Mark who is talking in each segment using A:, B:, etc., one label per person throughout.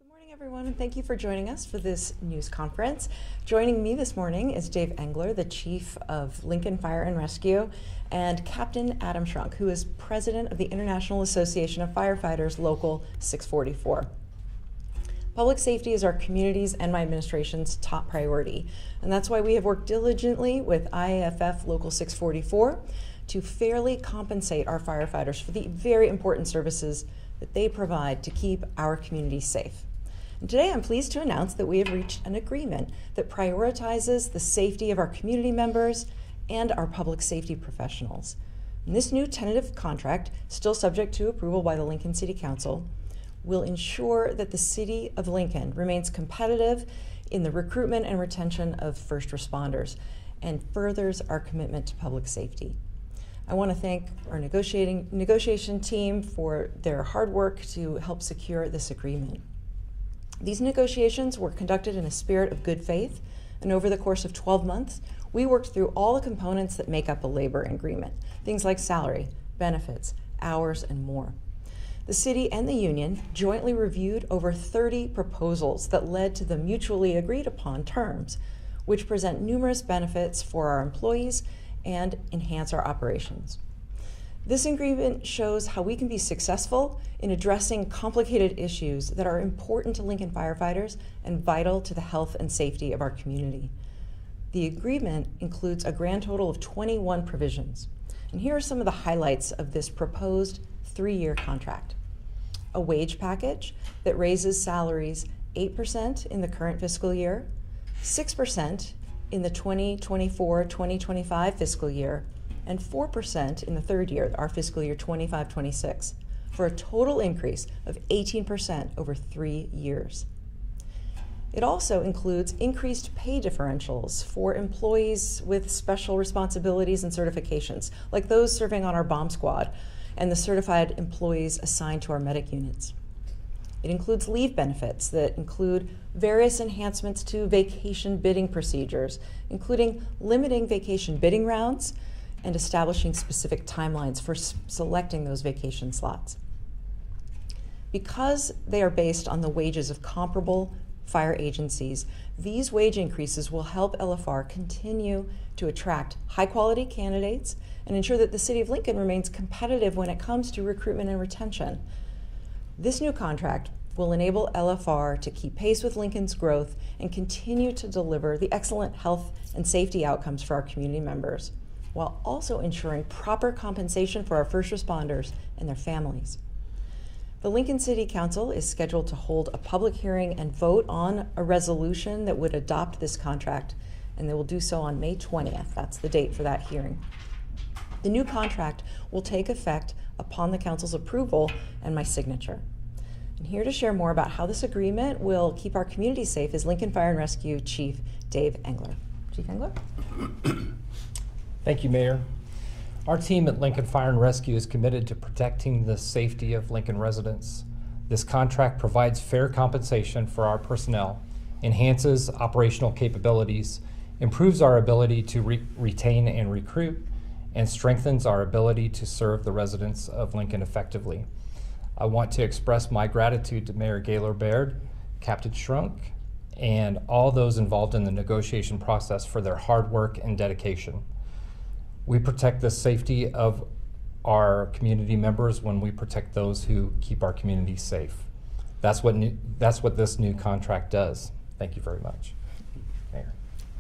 A: Good morning, everyone, and thank you for joining us for this news conference. Joining me this morning is Dave Engler, the Chief of Lincoln Fire and Rescue, and Captain Adam Shrunk, who is President of the International Association of Firefighters, Local 644. Public safety is our community's and my administration's top priority, and that's why we have worked diligently with IAFF Local 644 to fairly compensate our firefighters for the very important services that they provide to keep our community safe. And today I'm pleased to announce that we have reached an agreement that prioritizes the safety of our community members and our public safety professionals. And this new tentative contract, still subject to approval by the Lincoln City Council, will ensure that the City of Lincoln remains competitive in the recruitment and retention of first responders and furthers our commitment to public safety. I want to thank our negotiation team for their hard work to help secure this agreement. These negotiations were conducted in a spirit of good faith, and over the course of 12 months, we worked through all the components that make up a labor agreement, things like salary, benefits, hours, and more. The city and the union jointly reviewed over 30 proposals that led to the mutually agreed upon terms, which present numerous benefits for our employees and enhance our operations. This agreement shows how we can be successful in addressing complicated issues that are important to Lincoln firefighters and vital to the health and safety of our community. The agreement includes a grand total of 21 provisions. And here are some of the highlights of this proposed 3-year contract. A wage package that raises salaries 8% in the current fiscal year, 6% in the 2024-2025 fiscal year, and 4% in the third year, our fiscal year 25-26, for a total increase of 18% over 3 years. It also includes increased pay differentials for employees with special responsibilities and certifications, like those serving on our bomb squad and the certified employees assigned to our medic units. It includes leave benefits that include various enhancements to vacation bidding procedures, including limiting vacation bidding rounds and establishing specific timelines for selecting those vacation slots. Because they are based on the wages of comparable fire agencies, these wage increases will help LFR continue to attract high-quality candidates and ensure that the City of Lincoln remains competitive when it comes to recruitment and retention. This new contract will enable LFR to keep pace with Lincoln's growth and continue to deliver the excellent health and safety outcomes for our community members, while also ensuring proper compensation for our first responders and their families. The Lincoln City Council is scheduled to hold a public hearing and vote on a resolution that would adopt this contract, and they will do so on May 20th. That's the date for that hearing. The new contract will take effect upon the Council's approval and my signature. And here to share more about how this agreement will keep our community safe is Lincoln Fire and Rescue Chief Dave Engler. Chief Engler?
B: Thank you, Mayor. Our team at Lincoln Fire and Rescue is committed to protecting the safety of Lincoln residents. This contract provides fair compensation for our personnel, enhances operational capabilities, improves our ability to retain and recruit, and strengthens our ability to serve the residents of Lincoln effectively. I want to express my gratitude to Mayor Gaylor Baird, Captain Shrunk, and all those involved in the negotiation process for their hard work and dedication. We protect the safety of our community members when we protect those who keep our community safe. That's what this new contract does. Thank you very much, Mayor.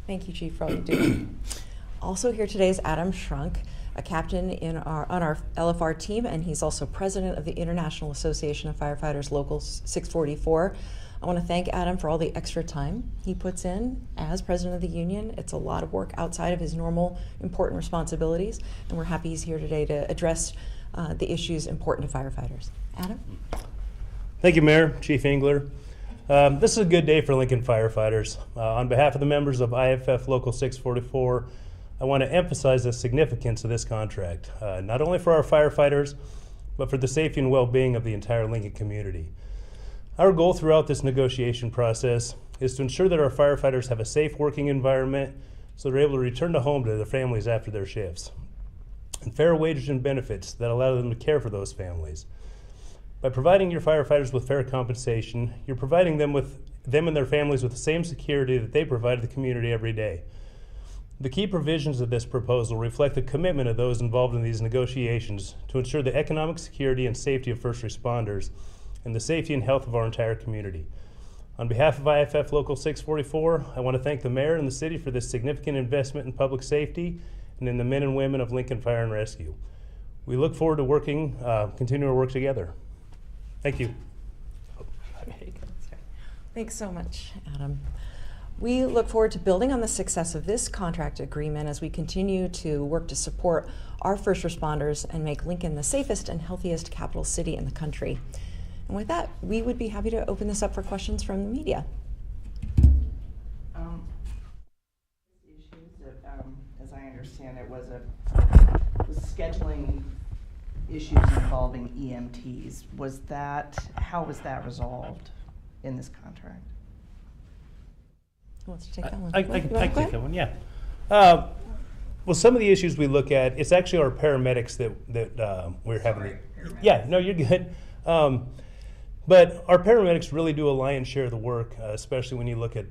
A: Thank you, Chief, for all you do. Also here today is Adam Shrunk, a captain on our LFR team, and he's also president of the International Association of Firefighters Local 644. I want to thank Adam for all the extra time he puts in as president of the union. It's a lot of work outside of his normal important responsibilities, and we're happy he's here today to address the issues important to firefighters. Adam?
C: Thank you, Mayor, Chief Engler. This is a good day for Lincoln firefighters. On behalf of the members of IAFF Local 644, I want to emphasize the significance of this contract, not only for our firefighters, but for the safety and well-being of the entire Lincoln community. Our goal throughout this negotiation process is to ensure that our firefighters have a safe working environment so they're able to return to home to their families after their shifts, and fair wages and benefits that allow them to care for those families. By providing your firefighters with fair compensation, you're providing them and their families with the same security that they provide the community every day. The key provisions of this proposal reflect the commitment of those involved in these negotiations to ensure the economic security and safety of first responders and the safety and health of our entire community. On behalf of IAFF Local 644, I want to thank the mayor and the city for this significant investment in public safety and in the men and women of Lincoln Fire and Rescue. We look forward to continuing to work together. Thank you.
A: Thanks so much, Adam. We look forward to building on the success of this contract agreement as we continue to work to support our first responders and make Lincoln the safest and healthiest capital city in the country. And with that, we would be happy to open this up for questions from the media.
D: Issues that, as I understand it, was scheduling issues involving EMTs. How was that resolved in this contract?
A: Who wants to take that one?
C: I can take that one, yeah. Well, some of the issues we look at, it's actually our paramedics that we're having. Yeah, no, you're good. But our paramedics really do a lion's share of the work, especially when you look at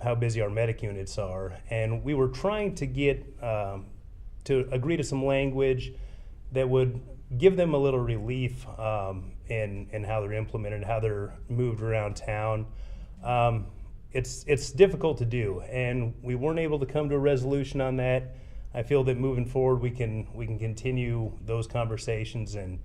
C: how busy our medic units are. And we were trying to get to agree to some language that would give them a little relief in how they're implemented and how they're moved around town. It's difficult to do, and we weren't able to come to a resolution on that. I feel that moving forward, we can continue those conversations, and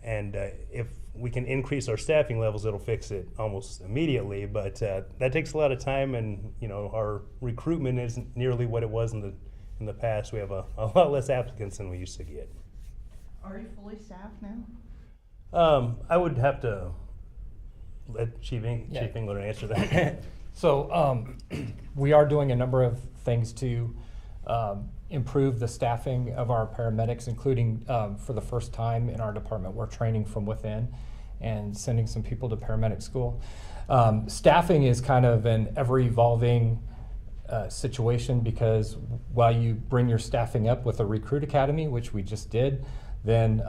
C: if we can increase our staffing levels, it'll fix it almost immediately. But that takes a lot of time, and our recruitment isn't nearly what it was in the past. We have a lot less applicants than we used to get.
D: Are you fully staffed now?
C: I would have to let Chief Engler answer that.
B: So we are doing a number of things to improve the staffing of our paramedics, including for the first time in our department, we're training from within and sending some people to paramedic school. Staffing is kind of an ever-evolving situation, because while you bring your staffing up with a recruit academy, which we just did, then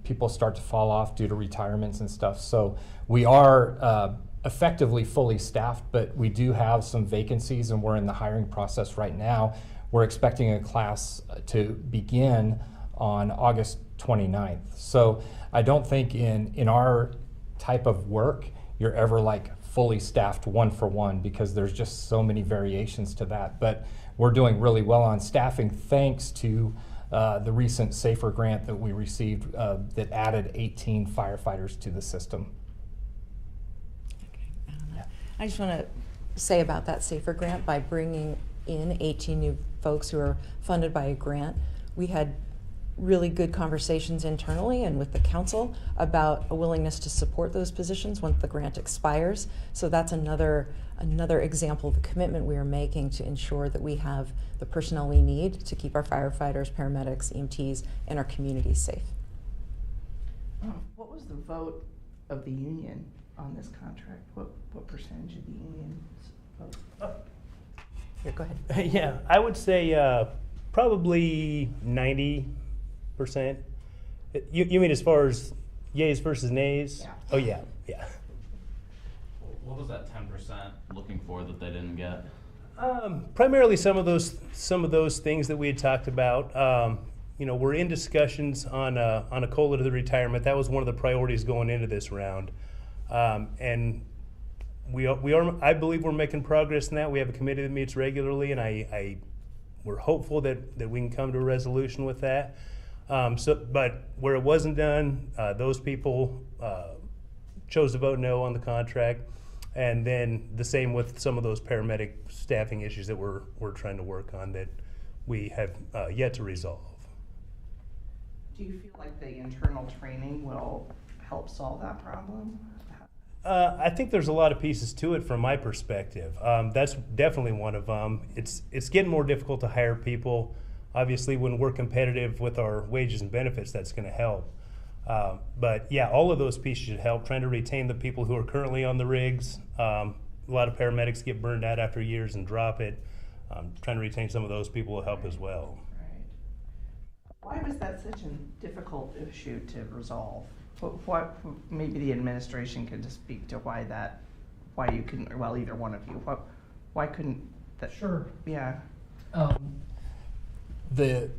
B: people start to fall off due to retirements and stuff. So we are effectively fully staffed, but we do have some vacancies, and we're in the hiring process right now. We're expecting a class to begin on August 29th. So I don't think in our type of work, you're ever like fully staffed one for one, because there's just so many variations to that. But we're doing really well on staffing thanks to the recent SAFER grant that we received that added 18 firefighters to the system.
A: I just want to say about that SAFER grant, by bringing in 18 new folks who are funded by a grant, we had really good conversations internally and with the council about a willingness to support those positions once the grant expires. So that's another example of the commitment we are making to ensure that we have the personnel we need to keep our firefighters, paramedics, EMTs, and our communities safe.
D: What was the vote of the union on this contract? What percentage of the union vote?
A: Here, go ahead.
C: Yeah, I would say probably 90%. You mean as far as yays versus nays?
D: Yeah.
C: Oh yeah.
E: What was that 10% looking for that they didn't get?
C: Primarily some of those things that we had talked about. We're in discussions on a COLA to the retirement. That was one of the priorities going into this round, and we are. I believe we're making progress in that. We have a committee that meets regularly, and we're hopeful that we can come to a resolution with that. But where it wasn't done, those people chose to vote no on the contract, and then the same with some of those paramedic staffing issues that we're trying to work on that we have yet to resolve.
D: Do you feel like the internal training will help solve that problem?
C: I think there's a lot of pieces to it from my perspective. That's definitely one of them. It's getting more difficult to hire people. Obviously, when we're competitive with our wages and benefits, that's going to help. But yeah, all of those pieces should help. Trying to retain the people who are currently on the rigs. A lot of paramedics get burned out after years and drop it. Trying to retain some of those people will help as well.
D: Right. Why was that such a difficult issue to resolve? What, maybe the administration could just speak to why you couldn't, well, either one of you, why couldn't that?
B: Sure.
D: Yeah.
B: The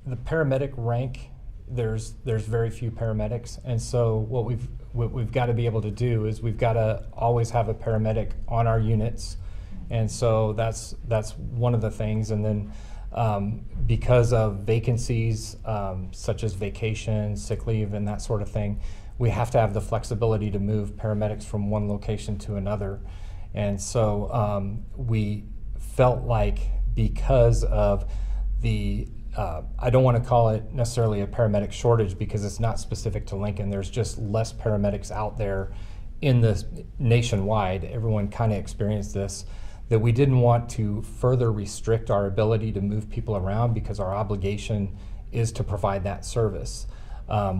B: paramedic rank, there's very few paramedics, and so what we've got to be able to do is we've got to always have a paramedic on our units, and so that's one of the things. And then because of vacancies such as vacation, sick leave, and that sort of thing, we have to have the flexibility to move paramedics from one location to another. And so we felt like because of the I don't want to call it necessarily a paramedic shortage because it's not specific to Lincoln. There's just less paramedics out there in the nationwide. Everyone kind of experienced this, that we didn't want to further restrict our ability to move people around because our obligation is to provide that service.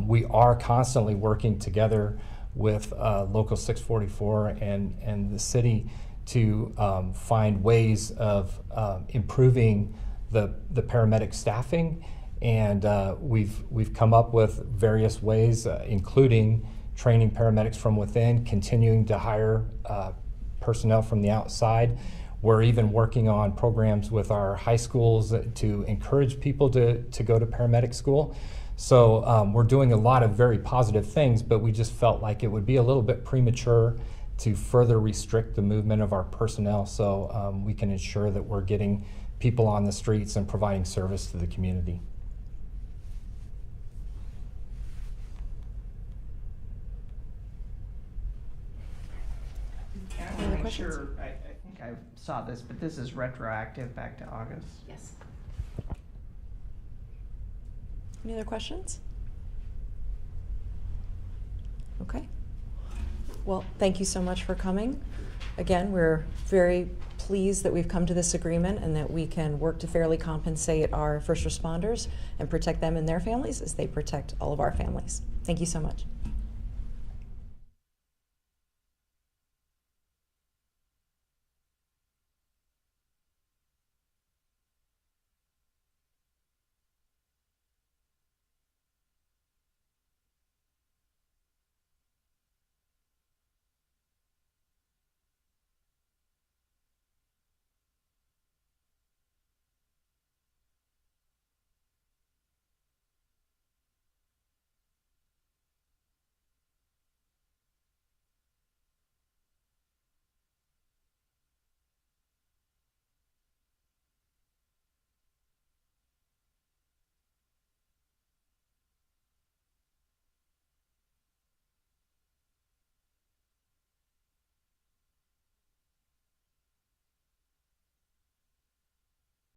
B: We are constantly working together with Local 644 and the city to find ways of improving the paramedic staffing, and we've come up with various ways, including training paramedics from within, continuing to hire personnel from the outside. We're even working on programs with our high schools to encourage people to go to paramedic school. So we're doing a lot of very positive things, but we just felt like it would be a little bit premature to further restrict the movement of our personnel, so we can ensure that we're getting people on the streets and providing service to the community.
D: I want to make sure, I think I saw this, but this is retroactive back to August.
A: Yes. Any other questions? Okay. Well, thank you so much for coming. Again, we're very pleased that we've come to this agreement and that we can work to fairly compensate our first responders and protect them and their families as they protect all of our families. Thank you so much.